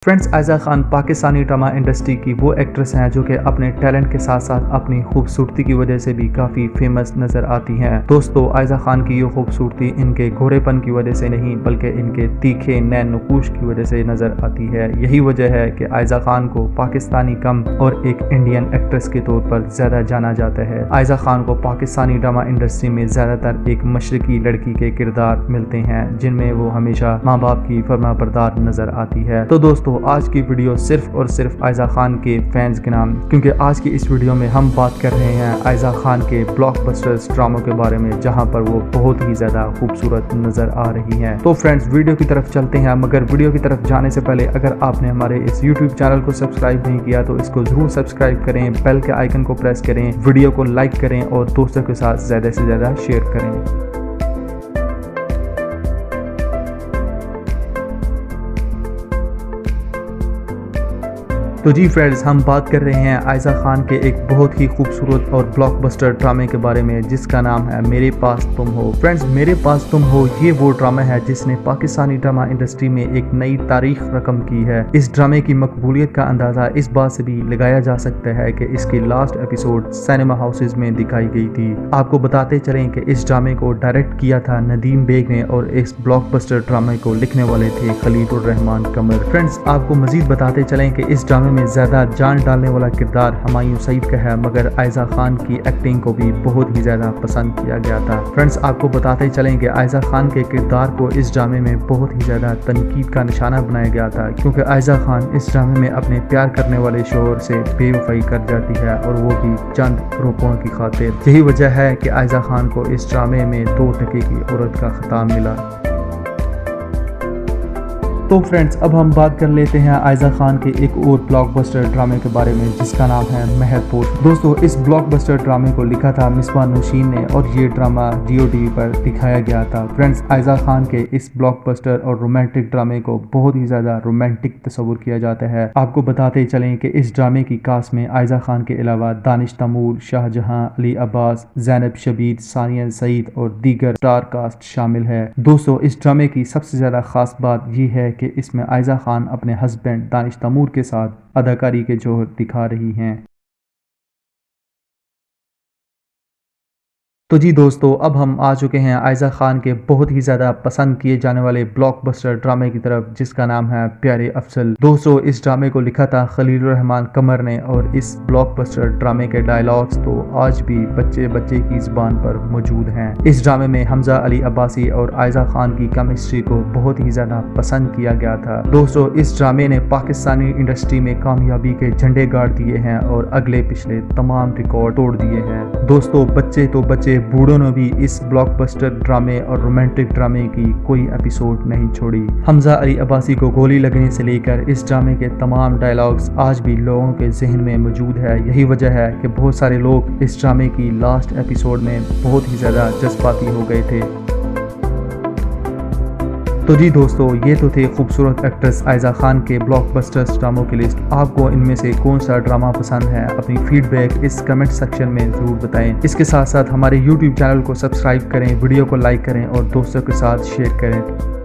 Friends, Aiza Khan Pakistani drama industry की वो actress हैं जो कि अपने टैलेंट के साथ साथ अपनी खूबसूरती की वजह से भी काफ़ी फेमस नज़र आती हैं। दोस्तों, आयज़ा खान की ये खूबसूरती इनके गोरेपन की वजह से नहीं बल्कि इनके तीखे नैन नकूश की वजह से नज़र आती है। यही वजह है कि आयज़ा खान को पाकिस्तानी कम और एक इंडियन एक्ट्रेस के तौर पर ज़्यादा जाना जाता है। आयज़ा खान को पाकिस्तानी ड्रामा इंडस्ट्री में ज़्यादातर एक मशरकी लड़की के किरदार मिलते हैं जिनमें वो हमेशा माँ बाप की फरमाबरदार नज़र आती है। तो दोस्तों, आज की वीडियो सिर्फ और सिर्फ आयज़ा खान के फैंस के नाम, क्योंकि आज की इस वीडियो में हम बात कर रहे हैं आयज़ा खान के ब्लॉकबस्टर ड्रामों के बारे में जहां पर वो बहुत ही ज़्यादा खूबसूरत नज़र आ रही हैं। तो फ्रेंड्स, वीडियो की तरफ चलते हैं, मगर वीडियो की तरफ जाने से पहले अगर आपने हमारे इस यूट्यूब चैनल को सब्सक्राइब नहीं किया तो इसको ज़रूर सब्सक्राइब करें, बेल के आइकन को प्रेस करें, वीडियो को लाइक करें और दोस्तों के साथ ज़्यादा से ज़्यादा शेयर करें। तो जी फ्रेंड्स, हम बात कर रहे हैं आयज़ा खान के एक बहुत ही खूबसूरत और ब्लॉकबस्टर ड्रामे के बारे में जिसका नाम है मेरे पास तुम हो। फ्रेंड्स, मेरे पास तुम हो ये वो ड्रामा है जिसने पाकिस्तानी ड्रामा इंडस्ट्री में एक नई तारीख रकम की है। इस ड्रामे की मकबूलियत का अंदाज़ा इस बात से भी लगाया जा सकता है कि इसकी लास्ट एपिसोड सिनेमा हाउसेज में दिखाई गई थी। आपको बताते चलें कि इस ड्रामे को डायरेक्ट किया था नदीम बेग ने और इस ब्लॉकबस्टर ड्रामे को लिखने वाले थे खलील रहमान कमर। फ्रेंड्स, आपको मजीद बताते चलें कि इस ड्रामे में ज्यादा जान डालने वाला किरदार हुमायूं सईद का है, मगर आयज़ा खान की एक्टिंग को भी बहुत ही ज्यादा पसंद किया गया था। फ्रेंड्स, आपको बताते चलें कि आयज़ा खान के किरदार को इस ड्रामे में बहुत ही ज्यादा तनकीद का निशाना बनाया गया था, क्योंकि आयज़ा खान इस ड्रामे में अपने प्यार करने वाले शोहर से बेवफाई कर जाती है और वो भी चंद रुपयों की खातिर। यही वजह है कि आयज़ा खान को इस ड्रामे में 2 टके की औरत का खिताब मिला। तो फ्रेंड्स, अब हम बात कर लेते हैं आयज़ा खान के एक और ब्लॉकबस्टर ड्रामे के बारे में जिसका नाम है मेहरपुर। दोस्तों, इस ब्लॉकबस्टर ड्रामे को लिखा था मिसबा नौशीन ने और ये ड्रामा जियो टीवी पर दिखाया गया था। फ्रेंड्स, आयज़ा खान के इस ब्लॉकबस्टर और रोमांटिक ड्रामे को बहुत ही ज़्यादा रोमांटिक तस्वुर किया जाता है। आपको बताते चलें कि इस ड्रामे की कास्ट में आयज़ा खान के अलावा दानिश तैमूर, शाहजहां, अली अब्बास, ज़ैनब शबीर, सानिया सईद और दीगर स्टार कास्ट शामिल है। दोस्तों, इस ड्रामे की सबसे ज़्यादा खास बात यह है कि इसमें आयज़ा खान अपने हस्बैंड दानिश तैमूर के साथ अदाकारी के जौहर दिखा रही हैं। तो जी दोस्तों, अब हम आ चुके हैं आयज़ा खान के बहुत ही ज़्यादा पसंद किए जाने वाले ब्लॉकबस्टर ड्रामे की तरफ जिसका नाम है प्यारे अफसल। दोस्तों, इस ड्रामे को लिखा था खलील रहमान कमर ने और इस ब्लॉकबस्टर ड्रामे के डायलॉग्स तो आज भी बच्चे बच्चे की ज़ुबान पर मौजूद हैं। इस ड्रामे में हमजा अली अब्बासी और आयज़ा खान की केमिस्ट्री को बहुत ही ज़्यादा पसंद किया गया था। दोस्तों, इस ड्रामे ने पाकिस्तानी इंडस्ट्री में कामयाबी के झंडे गाड़ दिए हैं और अगले पिछले तमाम रिकॉर्ड तोड़ दिए हैं। दोस्तों, बच्चे तो बच्चे बूढ़ों ने भी इस ब्लॉकबस्टर ड्रामे और रोमांटिक ड्रामे की कोई एपिसोड नहीं छोड़ी। हमजा अली अब्बासी को गोली लगने से लेकर इस ड्रामे के तमाम डायलॉग्स आज भी लोगों के जहन में मौजूद है। यही वजह है कि बहुत सारे लोग इस ड्रामे की लास्ट एपिसोड में बहुत ही ज़्यादा जज्बाती हो गए थे। तो जी दोस्तों, ये तो थे खूबसूरत एक्ट्रेस आयज़ा खान के ब्लॉकबस्टर ड्रामों की लिस्ट। आपको इनमें से कौन सा ड्रामा पसंद है? अपनी फीडबैक इस कमेंट सेक्शन में ज़रूर बताएं। इसके साथ साथ हमारे यूट्यूब चैनल को सब्सक्राइब करें, वीडियो को लाइक करें और दोस्तों के साथ शेयर करें।